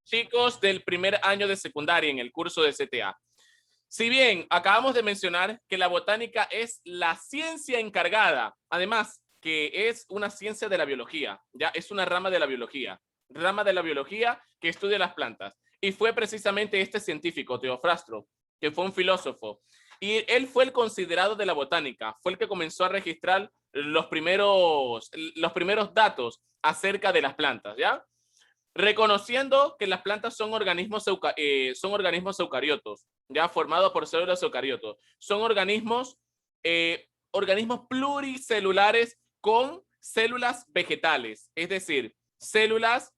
chicos del primer año de secundaria en el curso de CTA. Si bien acabamos de mencionar que la botánica es la ciencia encargada, además que es una ciencia de la biología, ya es una rama de la biología que estudia las plantas. Y fue precisamente este científico, Teofrastro, que fue un filósofo, y él fue el considerado de la botánica, fue el que comenzó a registrar los primeros datos acerca de las plantas, ¿ya? Reconociendo que las plantas son organismos eucariotos, ya formados por células eucariotos. Son organismos pluricelulares con células vegetales, es decir, células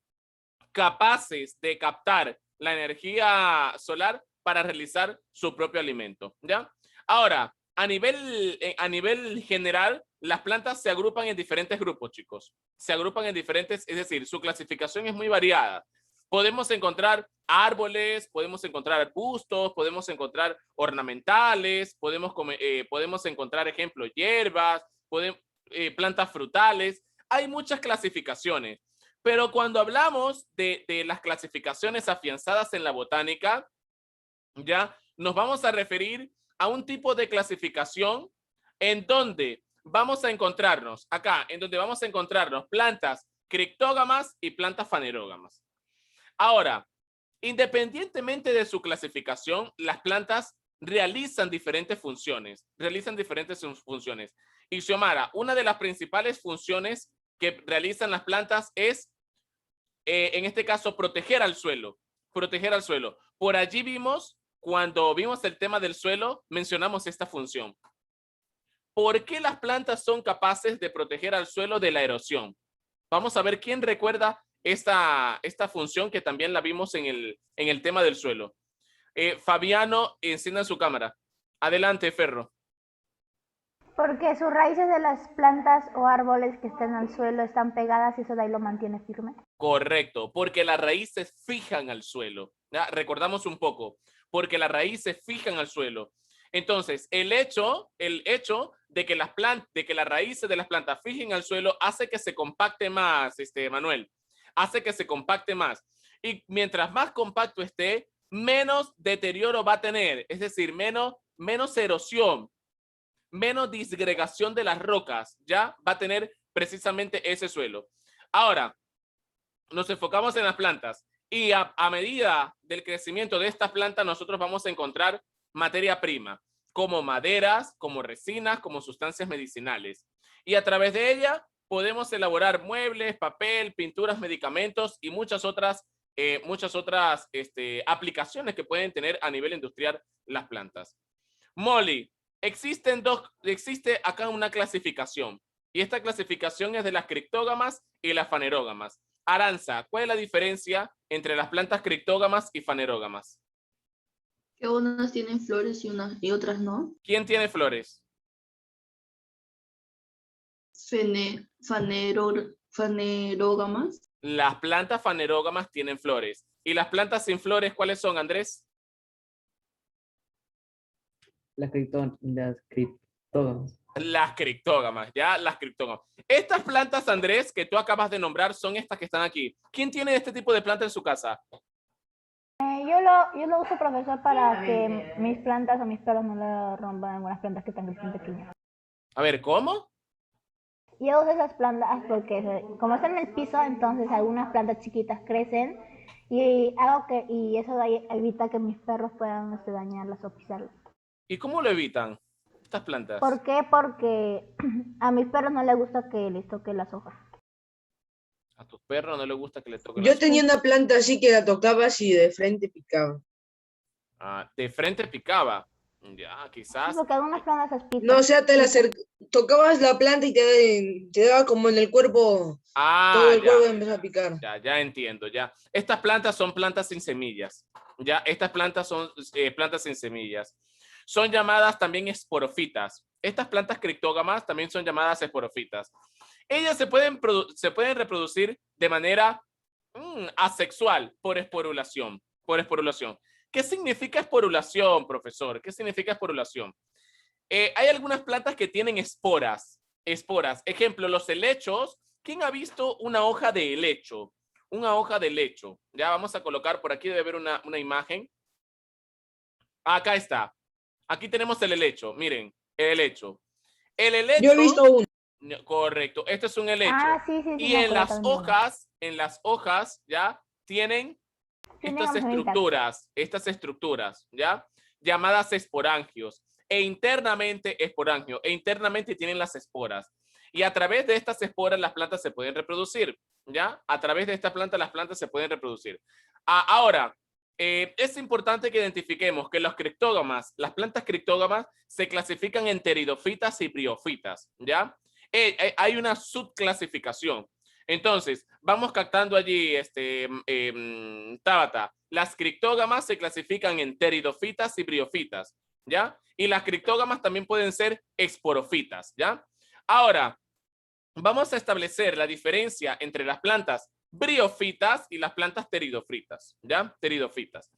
capaces de captar la energía solar para realizar su propio alimento, ¿ya? Ahora, a nivel general, las plantas se agrupan en diferentes grupos, chicos. Se agrupan en diferentes, es decir, su clasificación es muy variada. Podemos encontrar árboles, podemos encontrar arbustos, podemos encontrar ornamentales, podemos encontrar, ejemplo, hierbas, plantas frutales. Hay muchas clasificaciones. Pero cuando hablamos de las clasificaciones afianzadas en la botánica, ya nos vamos a referir a un tipo de clasificación en donde vamos a encontrarnos, plantas criptógamas y plantas fanerógamas. Ahora, independientemente de su clasificación, las plantas realizan diferentes funciones. Y Xiomara, una de las principales funciones que realizan las plantas es, en este caso, proteger al suelo. Por allí cuando vimos el tema del suelo, mencionamos esta función. ¿Por qué las plantas son capaces de proteger al suelo de la erosión? Vamos a ver quién recuerda esta función que también la vimos en el tema del suelo. Fabiano, encienda su cámara. Adelante, Ferro. Porque sus raíces de las plantas o árboles que estén al suelo están pegadas y eso de ahí lo mantiene firme. Correcto, porque las raíces fijan al suelo. ¿Ya? Recordamos un poco, porque las raíces fijan al suelo. Entonces, el hecho de que las raíces de las plantas fijen al suelo hace que se compacte más, Manuel. Hace que se compacte más. Y mientras más compacto esté, menos deterioro va a tener. Es decir, menos erosión, menos disgregación de las rocas. Ya va a tener precisamente ese suelo. Ahora, nos enfocamos en las plantas y a medida del crecimiento de estas plantas nosotros vamos a encontrar materia prima, como maderas, como resinas, como sustancias medicinales. Y a través de ella podemos elaborar muebles, papel, pinturas, medicamentos y muchas otras aplicaciones que pueden tener a nivel industrial las plantas. Molly, existe acá una clasificación y esta clasificación es de las criptógamas y las fanerógamas. Aranza, ¿cuál es la diferencia entre las plantas criptógamas y fanerógamas? Que unas tienen flores y otras no. ¿Quién tiene flores? Fanerógamas. Las plantas fanerógamas tienen flores. ¿Y las plantas sin flores cuáles son, Andrés? Las criptógamas. Las criptógamas, ¿ya? Las criptógamas. Estas plantas, Andrés, que tú acabas de nombrar, son estas que están aquí. ¿Quién tiene este tipo de planta en su casa? Yo lo uso, profesor, para que mis plantas o mis perros no le rompan algunas plantas que están pequeñas. A ver, ¿cómo? Yo uso esas plantas porque como están en el piso, entonces algunas plantas chiquitas crecen y eso de ahí evita que mis perros puedan dañarlas o pisarlas. ¿Y cómo lo evitan estas plantas? ¿Por qué? Porque a mis perros no les gusta que les toque las hojas. A tus perros no les gusta que les toque Yo tenía una planta así que la tocabas y de frente picaba. De frente picaba. Ya, quizás. Sí, porque algunas plantas aspiran. No, o sea, tocabas la planta y te daba como en el cuerpo, todo el cuerpo empezó a picar. Ya entiendo, ya. Estas plantas son plantas sin semillas. Ya, estas plantas son plantas sin semillas. Son llamadas también esporofitas. Estas plantas criptógamas también son llamadas esporofitas. Ellas se pueden reproducir de manera asexual por esporulación. ¿Qué significa esporulación, profesor? ¿Qué significa esporulación? Hay algunas plantas que tienen esporas. Ejemplo, los helechos. ¿Quién ha visto una hoja de helecho? una hoja de helecho. Ya vamos a colocar, por aquí debe haber una imagen. Acá está. Aquí tenemos el helecho. Miren, el helecho. El helecho. Yo he visto uno. Correcto, este es un helecho. Ah, sí, Y en las hojas, ¿ya? Tienen estas estructuras, ¿ya? Llamadas esporangios. E internamente tienen las esporas. Y a través de estas esporas las plantas se pueden reproducir, ¿ya? A través de esta planta las plantas se pueden reproducir. Ahora, es importante que identifiquemos que las plantas criptógamas se clasifican en pteridofitas y briófitas, ¿ya? Hay una subclasificación. Entonces, vamos captando allí, Tabata. Las criptógamas se clasifican en pteridofitas y briófitas, ¿ya? Y las criptógamas también pueden ser esporofitas, ¿ya? Ahora, vamos a establecer la diferencia entre las plantas briófitas y las plantas pteridofitas, ¿ya? Pteridofitas.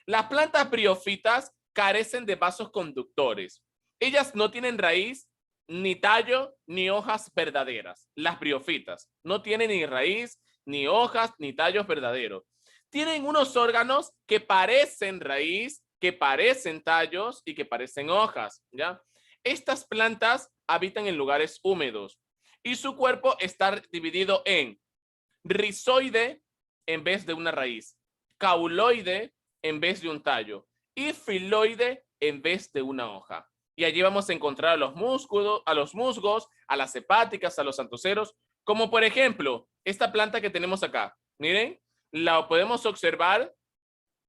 Las plantas briófitas carecen de vasos conductores. Ellas no tienen raíz, ni tallo, ni hojas verdaderas. Las briófitas no tienen ni raíz, ni hojas, ni tallos verdaderos. Tienen unos órganos que parecen raíz, que parecen tallos y que parecen hojas, ¿ya? Estas plantas habitan en lugares húmedos y su cuerpo está dividido en rizoide en vez de una raíz, cauloide en vez de un tallo y filoide en vez de una hoja. Y allí vamos a encontrar a los musgos, a las hepáticas, a los antoceros, como por ejemplo esta planta que tenemos acá. Miren, la podemos observar,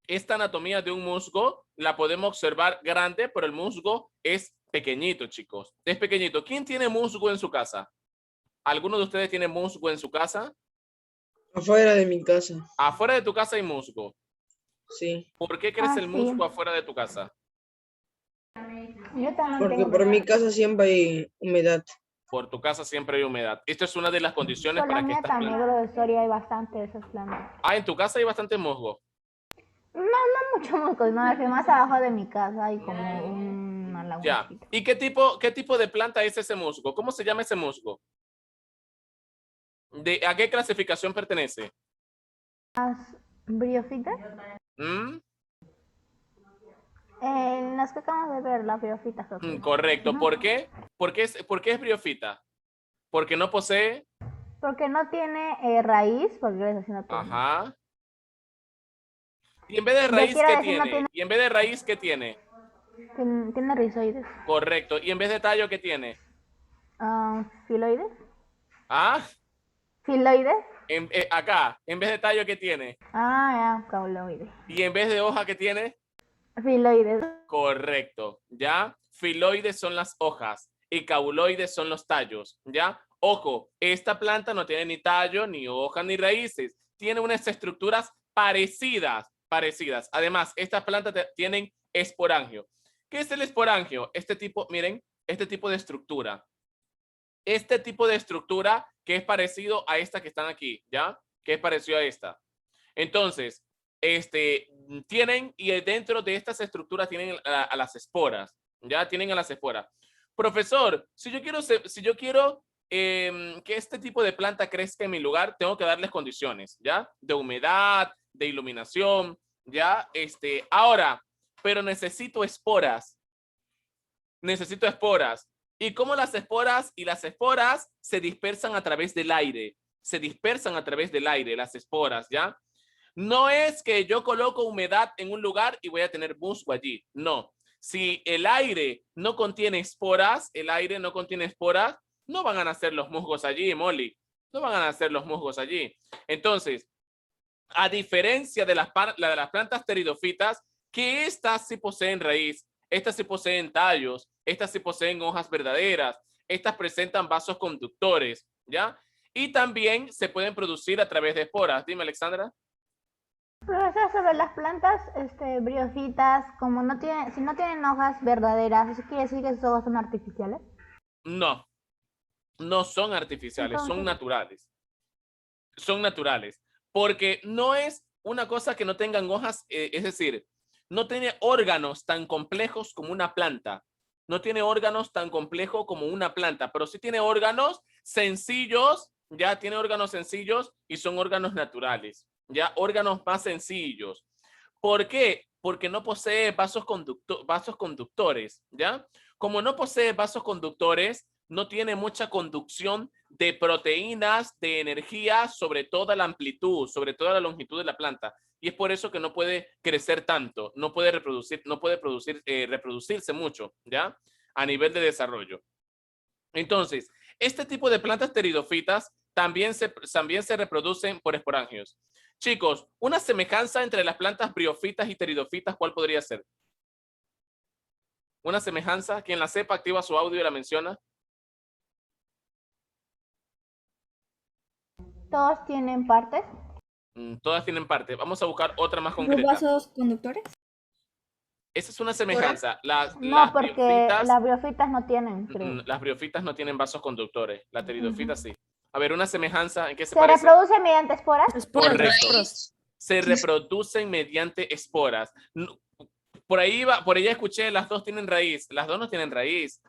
esta anatomía de un musgo, la podemos observar grande, pero el musgo es pequeñito, chicos. Es pequeñito. ¿Quién tiene musgo en su casa? ¿Alguno de ustedes tiene musgo en su casa? Afuera de mi casa. Afuera de tu casa hay musgo. Sí. ¿Por qué crece el musgo sí. afuera de tu casa? Yo también Porque tengo por mi casa siempre hay humedad. Por tu casa siempre hay humedad. Esta es una de las condiciones Por la para que mía estas también, plantas... pero de Soria hay bastante de esas plantas. Ah, en tu casa hay bastante musgo. No mucho musgo, no, es que más abajo de mi casa hay como una Ya. lagunita. ¿Y qué tipo de planta es ese musgo? ¿Cómo se llama ese musgo? ¿A qué clasificación pertenece? ¿Las briofitas? ¿Mm? Las que acabamos de ver, las briofitas. Creo que. Correcto. ¿Por qué? ¿Por qué es briófita? Porque no posee... Porque no tiene raíz, porque es así no tiene. Ajá. Y en vez de raíz, quiero ¿qué decir, no tiene? tiene- Y en vez de raíz, ¿qué tiene? Tiene rizoides. Correcto. Y en vez de tallo, ¿qué tiene? ¿Filoides? Ah, ¿Filoides? acá, en vez de tallo, ¿qué tiene? Ya, cauloides. Y en vez de hoja, ¿qué tiene? Filoides. Correcto, ¿ya? Filoides son las hojas y cauloides son los tallos, ¿ya? Ojo, esta planta no tiene ni tallo, ni hoja, ni raíces. Tiene unas estructuras parecidas. Además, estas plantas tienen esporangio. ¿Qué es el esporangio? Miren, este tipo de estructura. Este tipo de estructura que es parecido a esta que están aquí, ¿ya? Que es parecido a esta. Entonces, tienen, y dentro de estas estructuras tienen a las esporas, ¿ya? Tienen a las esporas. Profesor, si yo quiero que este tipo de planta crezca en mi lugar, tengo que darles condiciones, ¿ya? De humedad, de iluminación, ¿ya? Ahora, pero necesito esporas. Necesito esporas. ¿Y cómo las esporas? Y las esporas se dispersan a través del aire. Se dispersan a través del aire, las esporas, ¿ya? No es que yo coloco humedad en un lugar y voy a tener musgo allí. No. Si el aire no contiene esporas, no van a nacer los musgos allí, Molly. No van a nacer los musgos allí. Entonces, a diferencia de las plantas pteridofitas, que estas sí poseen raíz, estas sí poseen tallos, estas sí poseen hojas verdaderas, estas presentan vasos conductores, ¿ya? Y también se pueden producir a través de esporas. Dime, Alexandra. Profesor, sobre las plantas briofitas, si no tienen hojas verdaderas, ¿eso quiere decir que sus hojas son artificiales? No, no son artificiales, son naturales. Son naturales, porque no es una cosa que no tengan hojas, es decir, no tiene órganos tan complejos como una planta. No tiene órganos tan complejos como una planta, pero sí tiene órganos sencillos, ya tiene órganos sencillos y son órganos naturales, ya órganos más sencillos. ¿Por qué? Porque no posee vasos conductores, ¿ya? Como no posee vasos conductores, no tiene mucha conducción de proteínas, de energía sobre toda la amplitud, sobre toda la longitud de la planta. Y es por eso que no puede crecer tanto, no puede reproducirse mucho, ¿ya? A nivel de desarrollo. Entonces, este tipo de plantas pteridofitas también se reproducen por esporangios. Chicos, una semejanza entre las plantas briofitas y pteridofitas, ¿cuál podría ser? Una semejanza, quien la sepa, activa su audio y la menciona. ¿Todos tienen partes? Todas tienen parte. Vamos a buscar otra más ¿Los concreta. vasos conductores? Esa es una semejanza. No, porque las briofitas no tienen, creo. Las briofitas no tienen vasos conductores. Las pteridofitas sí. A ver, una semejanza, ¿en qué se ¿Se parece? reproduce mediante esporas? Correcto. Se reproducen mediante esporas. Por ahí escuché, las dos tienen raíz. Las dos no tienen raíz.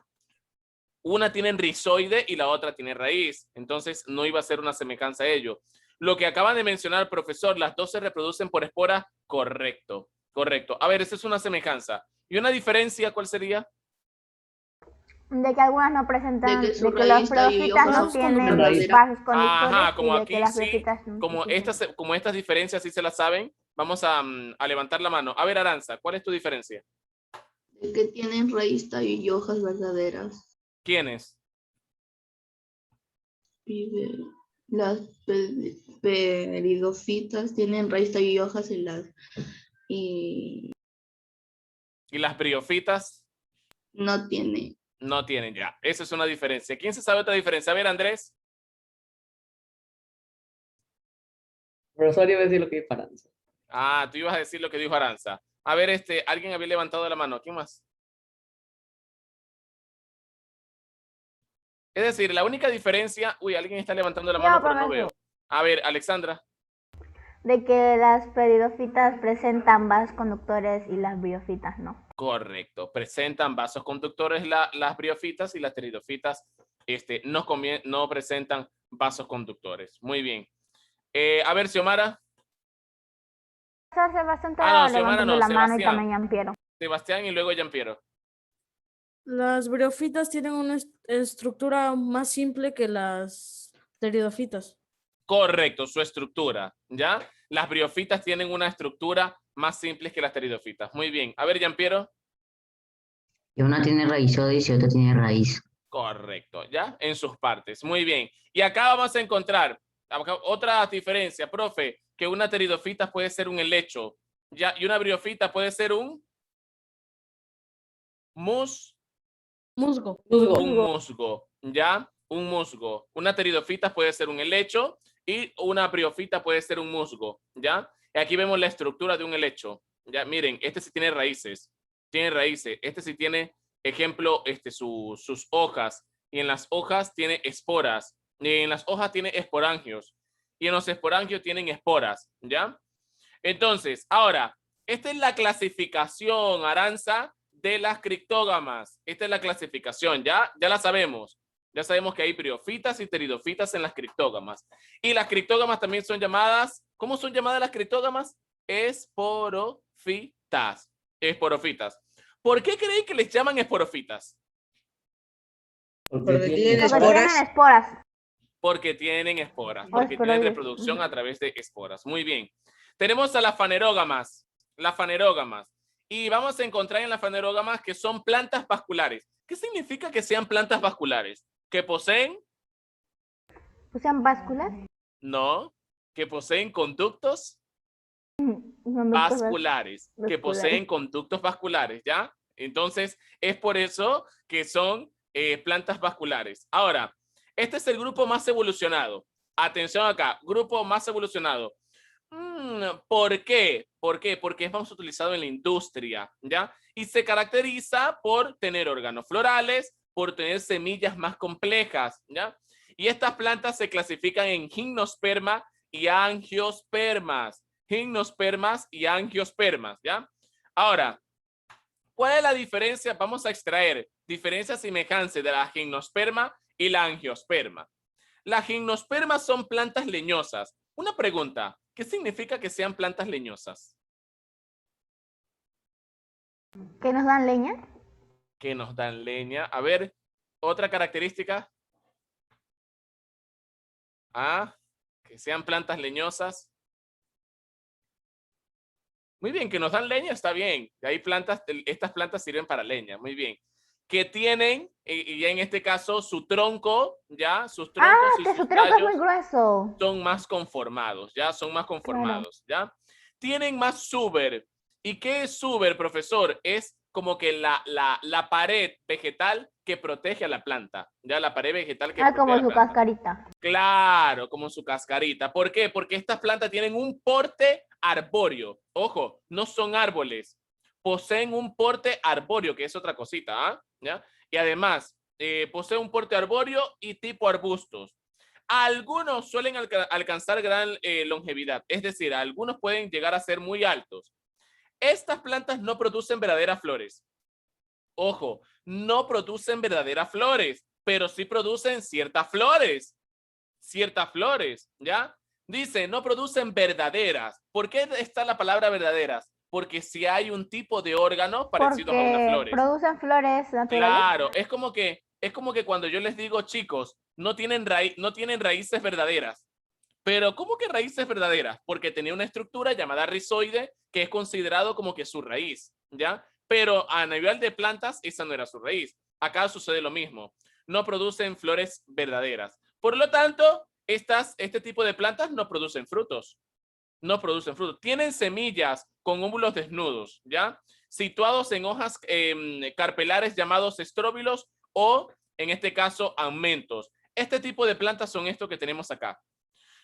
Una tiene rizoide y la otra tiene raíz. Entonces no iba a ser una semejanza a ello. Lo que acaba de mencionar el profesor, las dos se reproducen por esporas, correcto. Correcto. A ver, esa es una semejanza. ¿Y una diferencia cuál sería? De que algunas no presentan, De que su de que las raíz y briofitas no hojas tienen raíz. vasos conductores. Ajá, como y de aquí que las sí, briofitas no. como estas diferencias sí se las saben, vamos a levantar la mano. A ver, Aranza, ¿cuál es tu diferencia? De que tienen raíz, tallo y hojas verdaderas. ¿Quiénes? Las pteridofitas tienen raíz, tallo y hojas y ¿Y las briofitas? no tiene. No tienen ya. Esa es una diferencia. ¿Quién se sabe otra diferencia? A ver, Andrés. Profesor, iba a decir lo que dijo Aranza. Ah, tú ibas a decir lo que dijo Aranza. A ver, alguien había levantado la mano. ¿Quién más? Es decir, la única diferencia... Uy, alguien está levantando la mano, pero no veo. A ver, Alexandra. De que las pteridofitas presentan vasos conductores y las briofitas no. Correcto. Presentan vasos conductores las briofitas y las pteridofitas no presentan vasos conductores. Muy bien. A ver, Xiomara. Sebastián no, Xiomara levantando no, la mano y Sebastián. también Giampiero. Sebastián y luego Giampiero. Las briofitas tienen una estructura más simple que las pteridofitas. Correcto, su estructura, ¿ya? Las briofitas tienen una estructura más simple que las pteridofitas. Muy bien. A ver, Giampiero. Y una tiene raízoides y otra tiene raíz. Correcto, ¿ya? En sus partes. Muy bien. Y acá vamos a encontrar otra diferencia, profe, que una pteridofita puede ser un helecho, ¿ya? Y una briofita puede ser un musgo. Un musgo, ¿ya? Un musgo. Una pteridofita puede ser un helecho y una briofita puede ser un musgo, ¿ya? Y aquí vemos la estructura de un helecho, ¿ya? Miren, este sí tiene raíces. Tiene raíces. Este sí tiene, ejemplo, sus hojas. Y en las hojas tiene esporas. Y en las hojas tiene esporangios. Y en los esporangios tienen esporas, ¿ya? Entonces, ahora, esta es la clasificación, Aranza, de las criptógamas. Esta es la clasificación, ¿ya? Ya la sabemos. Ya sabemos que hay briofitas y pteridofitas en las criptógamas. Y las criptógamas también son llamadas, ¿cómo son llamadas las criptógamas? Esporofitas. Esporofitas. ¿Por qué creen que les llaman esporofitas? Porque tienen esporas. Porque tienen esporas, porque tienen reproducción a través de esporas. Muy bien. Tenemos a las fanerógamas. Las fanerógamas. Y vamos a encontrar en las fanerógamas que son plantas vasculares. ¿Qué significa que sean plantas vasculares? ¿Que poseen? ¿Poseen básculas? No. ¿Que poseen conductos? Vasculares. Que poseen conductos vasculares, ¿ya? Entonces, es por eso que son plantas vasculares. Ahora, este es el grupo más evolucionado. Atención acá, grupo más evolucionado. ¿Por qué? ¿Por qué? Porque es más utilizado en la industria, ¿ya? Y se caracteriza por tener órganos florales, por tener semillas más complejas, ¿ya? Y estas plantas se clasifican en gimnosperma y angiospermas. Gimnospermas y angiospermas, ¿ya? Ahora, ¿cuál es la diferencia? Vamos a extraer diferencias y semejanzas de la gimnosperma y la angiosperma. Las gimnospermas son plantas leñosas. Una pregunta, ¿qué significa que sean plantas leñosas? ¿Que nos dan leña? Que nos dan leña. A ver, otra característica. Ah, que sean plantas leñosas. Muy bien, que nos dan leña, está bien. Hay plantas, estas plantas sirven para leña, muy bien. Que tienen, y ya en este caso, su tronco, ya, sus troncos y que sus su tronco es tallos muy grueso. son más conformados, ya, son más conformados, ya. Tienen más suber. ¿Y qué es suber, profesor? Es como que la pared vegetal que protege a la planta, ya, la pared vegetal que protege Como a la su planta. cascarita. Claro, como su cascarita. ¿Por qué? Porque estas plantas tienen un porte arbóreo. Ojo, no son árboles. Poseen un porte arbóreo, que es otra cosita, ¿ah? ¿Ya? Y además, poseen un porte arbóreo y tipo arbustos. Algunos suelen alcanzar gran longevidad, es decir, algunos pueden llegar a ser muy altos. Estas plantas no producen verdaderas flores. Ojo, no producen verdaderas flores, pero sí producen ciertas flores. Ciertas flores, ¿ya? Dice, no producen verdaderas. ¿Por qué está la palabra verdaderas? Porque si hay un tipo de órgano parecido a unas Porque flores. producen flores naturales. Claro, es como que cuando yo les digo, chicos, no tienen raíces verdaderas. Pero ¿cómo que raíces verdaderas? Porque tenía una estructura llamada rizoide que es considerado como que su raíz, ¿ya? Pero a nivel de plantas, esa no era su raíz. Acá sucede lo mismo. No producen flores verdaderas. Por lo tanto, este tipo de plantas no producen frutos. No producen frutos. Tienen semillas con óvulos desnudos, ¿ya? Situados en hojas carpelares llamados estróbilos o, en este caso, amentos. Este tipo de plantas son esto que tenemos acá.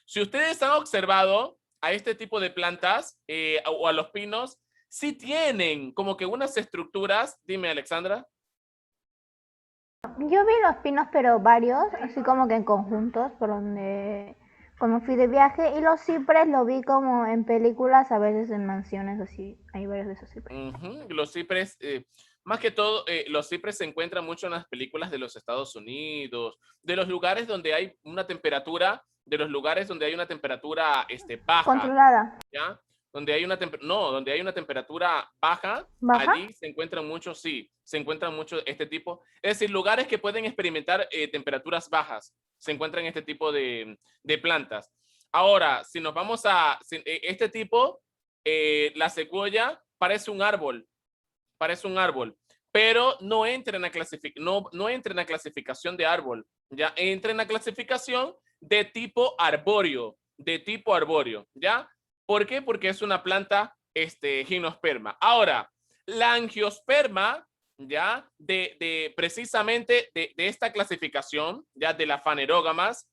Si ustedes han observado a este tipo de plantas o a los pinos, sí tienen como que unas estructuras. Dime, Alexandra. Yo vi los pinos, pero varios, así como que en conjuntos, por donde cuando fui de viaje, y los cipres lo vi como en películas, a veces en mansiones, así, hay varios de esos cipres. Los cipres, más que todo, los cipres se encuentran mucho en las películas de los Estados Unidos, de los lugares donde hay una temperatura, baja. Controlada. ¿Ya? Donde hay una temperatura baja, ¿Baja? allí se encuentran muchos este tipo, es decir, lugares que pueden experimentar temperaturas bajas, se encuentran este tipo de plantas. Ahora, si nos vamos a este tipo, la secuoya parece un árbol, pero no entra en la clasificación de árbol, ya entra en la clasificación de tipo arbóreo, ¿ya? ¿Por qué? Porque es una planta gimnosperma. Ahora, la angiosperma, ya, precisamente de esta clasificación, ya de las fanerógamas,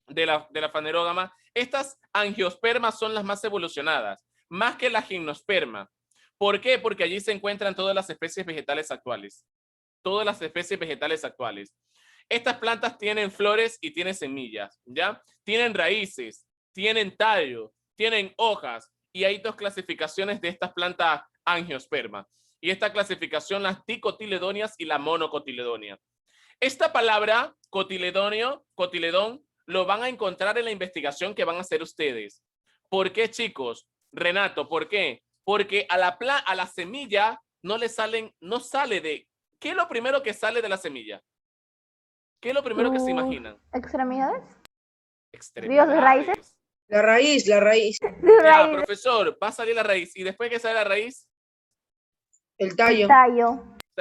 de la fanerógama, estas angiospermas son las más evolucionadas, más que la gimnosperma. ¿Por qué? Porque allí se encuentran todas las especies vegetales actuales. Estas plantas tienen flores y tienen semillas, ¿ya? Tienen raíces, tienen tallo, tienen hojas, y hay dos clasificaciones de estas plantas angiosperma. Y esta clasificación, las dicotiledóneas y la monocotiledonia. Esta palabra, cotiledón, lo van a encontrar en la investigación que van a hacer ustedes. ¿Por qué, chicos? Renato, ¿por qué? Porque a la semilla no sale de... ¿Qué es lo primero que sale de la semilla? ¿Qué es lo primero que se imaginan? ¿Extremidades? Extremidades. ¿Raíces? La raíz. Ya, profesor, va a salir la raíz. ¿Y después que sale la raíz? El tallo.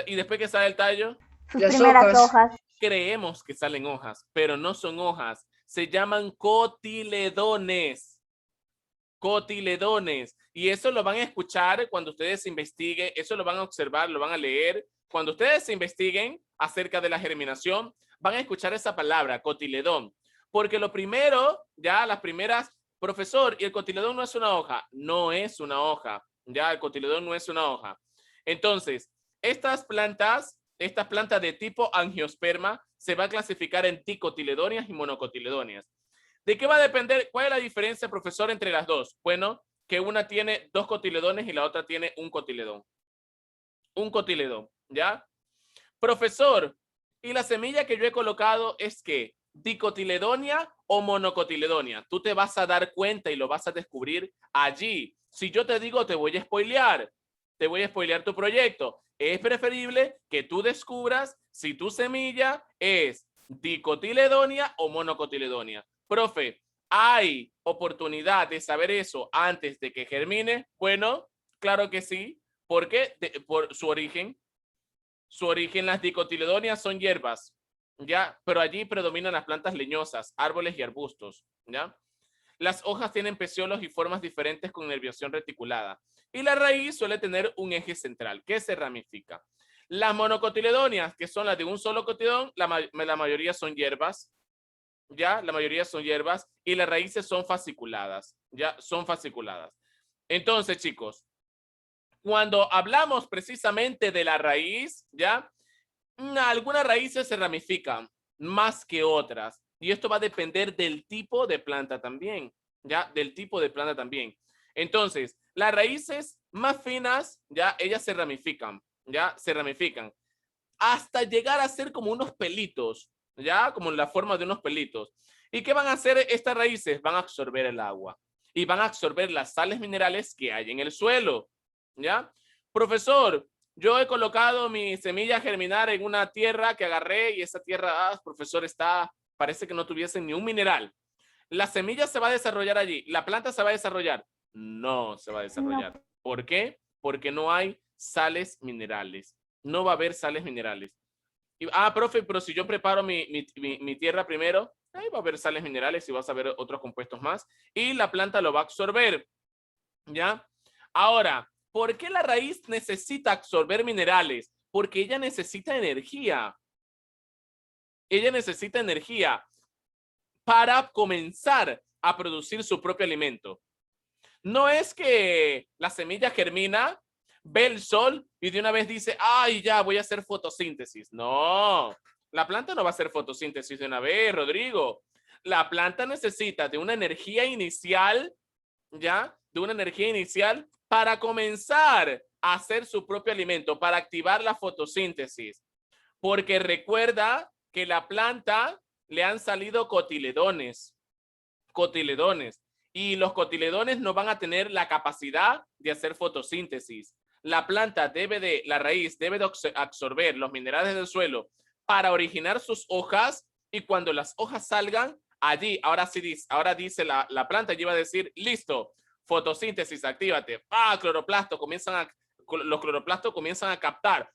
¿Y después que sale el tallo? Sus primeras hojas. Creemos que salen hojas, pero no son hojas. Se llaman cotiledones. Y eso lo van a escuchar cuando ustedes investiguen, eso lo van a observar, lo van a leer. Cuando ustedes investiguen acerca de la germinación, van a escuchar esa palabra, cotiledón. Porque lo primero, ya las primeras, profesor, ¿y el cotiledón no es una hoja? No es una hoja, ya el cotiledón no es una hoja. Entonces, estas plantas de tipo angiosperma se va a clasificar en dicotiledóneas y monocotiledóneas. ¿De qué va a depender? ¿Cuál es la diferencia, profesor, entre las dos? Bueno, que una tiene 2 cotiledones y la otra tiene un cotiledón. ¿Ya? Profesor, ¿y la semilla que yo he colocado es qué? dicotiledonia o monocotiledonia. Tú te vas a dar cuenta y lo vas a descubrir allí. Si yo te digo, te voy a spoilear tu proyecto. Es preferible que tú descubras si tu semilla es dicotiledonia o monocotiledonia. Profe, ¿hay oportunidad de saber eso antes de que germine? Bueno, claro que sí. ¿Por qué? Por su origen. Su origen, las dicotiledonias son hierbas, ¿ya? Pero allí predominan las plantas leñosas, árboles y arbustos, ¿ya? Las hojas tienen peciolos y formas diferentes con nerviación reticulada. Y la raíz suele tener un eje central que se ramifica. Las monocotiledonias, que son las de un solo cotiledón, la mayoría son hierbas, ¿ya? La mayoría son hierbas y las raíces son fasciculadas, ¿ya? Son fasciculadas. Entonces, chicos, cuando hablamos precisamente de la raíz, ¿ya? Algunas raíces se ramifican más que otras. Y esto va a depender del tipo de planta también, ¿ya? Del tipo de planta también. Entonces, las raíces más finas, ¿ya? Ellas se ramifican, ¿ya? Se ramifican. Hasta llegar a ser como unos pelitos, ¿ya? Como en la forma de unos pelitos. ¿Y qué van a hacer estas raíces? Van a absorber el agua. Y van a absorber las sales minerales que hay en el suelo, ¿ya? Profesor, yo he colocado mi semilla a germinar en una tierra que agarré y esa tierra, profesor, parece que no tuviese ni un mineral. ¿La semilla se va a desarrollar allí? ¿La planta se va a desarrollar? No se va a desarrollar. No. ¿Por qué? Porque no hay sales minerales. No va a haber sales minerales. Profe, pero si yo preparo mi tierra primero, ahí va a haber sales minerales y vas a ver otros compuestos más. Y la planta lo va a absorber, ¿ya? Ahora, ¿por qué la raíz necesita absorber minerales? Porque ella necesita energía. Ella necesita energía para comenzar a producir su propio alimento. No es que la semilla germina, ve el sol y de una vez dice, ay, ya voy a hacer fotosíntesis. No, la planta no va a hacer fotosíntesis de una vez, Rodrigo. La planta necesita de una energía inicial, ¿ya? De una energía inicial para comenzar a hacer su propio alimento, para activar la fotosíntesis. Porque recuerda que la planta le han salido cotiledones. Y los cotiledones no van a tener la capacidad de hacer fotosíntesis. La raíz debe de absorber los minerales del suelo para originar sus hojas y cuando las hojas salgan, allí, ahora dice la planta, allí va a decir, listo, fotosíntesis, actívate. Los cloroplastos comienzan a captar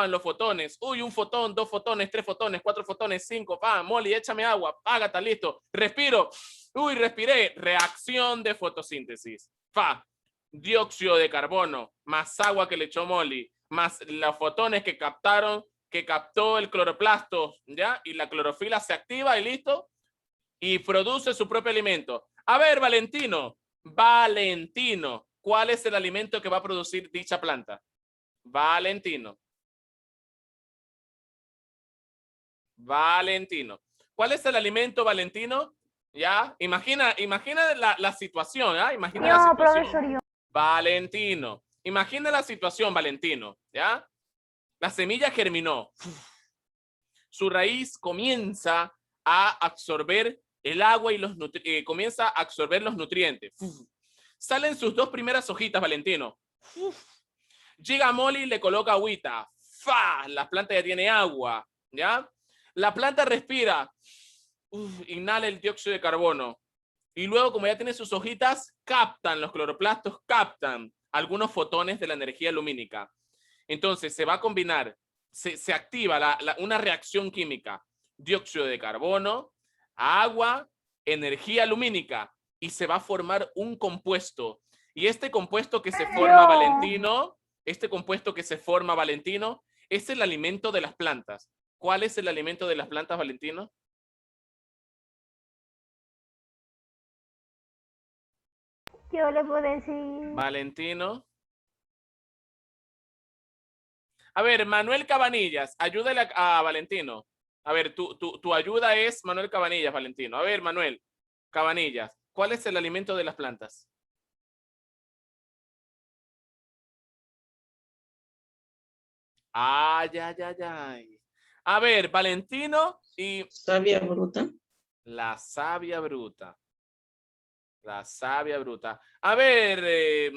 los fotones. Uy, un fotón, 2 fotones, 3 fotones, 4 fotones, 5. Molly, échame agua. Ágata, listo. Respiro. Uy, respiré. Reacción de fotosíntesis. Dióxido de carbono, más agua que le echó Molly, más los fotones que captó el cloroplasto, ¿ya? Y la clorofila se activa y listo. Y produce su propio alimento. A ver, Valentino, ¿cuál es el alimento que va a producir dicha planta? Valentino. ¿Cuál es el alimento, Valentino? ¿Ya? Imagina la situación, ¿ya? Imagina la situación. Profesor, yo. Valentino. Imagina la situación, Valentino, ¿ya? La semilla germinó. Su raíz comienza a absorber el agua y comienza a absorber los nutrientes. Salen sus 2 primeras hojitas, Valentino. Llega Molly y le coloca agüita. La planta ya tiene agua, ¿ya? La planta respira. Inhala el dióxido de carbono. Y luego, como ya tiene sus hojitas, los cloroplastos captan algunos fotones de la energía lumínica. Entonces, se va a combinar, se activa una reacción química. Dióxido de carbono, agua, energía lumínica. Y se va a formar un compuesto. Y este compuesto que se forma, Valentino, es el alimento de las plantas. ¿Cuál es el alimento de las plantas, Valentino? Yo le puedo decir. Valentino. A ver, Manuel Cabanillas, ayúdale a Valentino. A ver, tu ayuda es Manuel Cabanillas, Valentino. A ver, Manuel Cabanillas, ¿cuál es el alimento de las plantas? Ya. A ver, Valentino y... Savia bruta. La savia bruta. La savia bruta. A ver,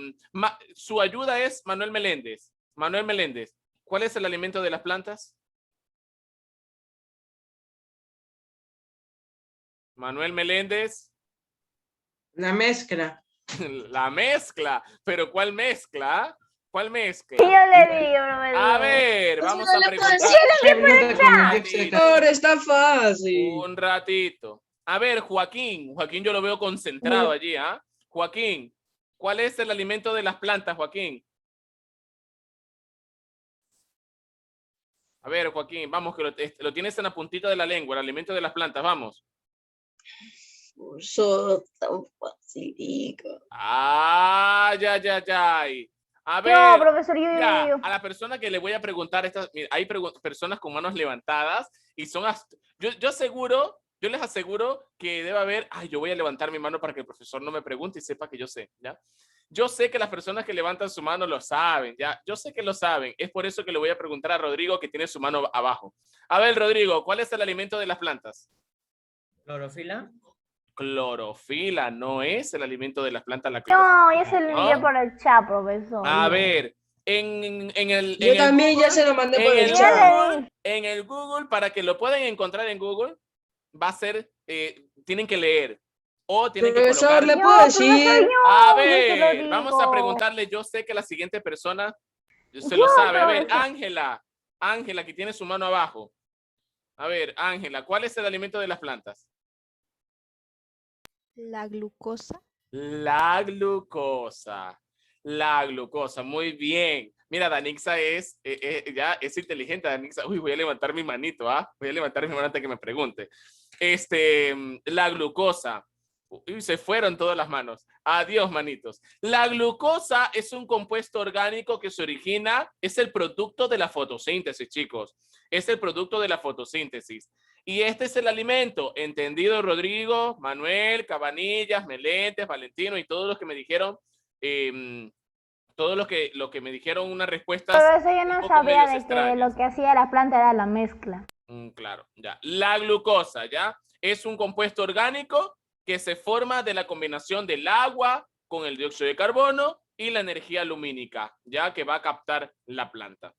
su ayuda es Manuel Meléndez. Manuel Meléndez, ¿cuál es el alimento de las plantas? Manuel Meléndez. La mezcla. La mezcla. ¿Pero cuál mezcla? ¿Cuál mezcla? Sí, yo le digo, profesor. A ver, vamos a preguntar. Ahora está fácil. Un ratito. A ver, Joaquín. Joaquín, yo lo veo concentrado allí, ¿ah? Joaquín, ¿cuál es el alimento de las plantas, Joaquín? A ver, Joaquín, vamos, que lo tienes en la puntita de la lengua, el alimento de las plantas, vamos. Eso tan facilito. Ah, ya. A ver, No, profesor, yo. a la persona que le voy a preguntar, mira, hay personas con manos levantadas y son, yo les aseguro que debe haber, yo voy a levantar mi mano para que el profesor no me pregunte y sepa que yo sé, ¿ya? Yo sé que las personas que levantan su mano lo saben, ¿ya? Yo sé que lo saben, es por eso que le voy a preguntar a Rodrigo que tiene su mano abajo. A ver, Rodrigo, ¿cuál es el alimento de las plantas? ¿Clorofila? Clorofila, no es el alimento de las plantas la No, clorofila. ya se lo envié por el chat, profesor. A ver, en el Yo también Google, ya se lo mandé por el Ya chat. le di. en el Google, para que lo puedan encontrar en Google, va a ser, tienen que leer o tienen que Profesor, colocar. ¿le No, puedo profesor, decir? A yo se lo ver, vamos a digo. preguntarle, yo sé que la siguiente persona se Yo, lo sabe. A ver, profesor. Ángela, que tiene su mano abajo. A ver, Ángela, ¿cuál es el alimento de las plantas? La glucosa. La glucosa. La glucosa, muy bien. Mira, Danixa ya es inteligente, Danixa. Uy, voy a levantar mi manito, ¿ah? Voy a levantar mi mano antes que me pregunte. La glucosa. Uy, se fueron todas las manos. Adiós, manitos. La glucosa es un compuesto orgánico que se origina, es el producto de la fotosíntesis, chicos. Es el producto de la fotosíntesis. Y este es el alimento, ¿entendido, Rodrigo, Manuel, Cabanillas, Meléndez, Valentino y todos los que me dijeron, todos los que me dijeron unas respuestas? Pero eso yo no sabía de que lo que hacía la planta era la mezcla. Claro, ya. La glucosa, ¿ya? Es un compuesto orgánico que se forma de la combinación del agua con el dióxido de carbono y la energía lumínica, ya que va a captar la planta.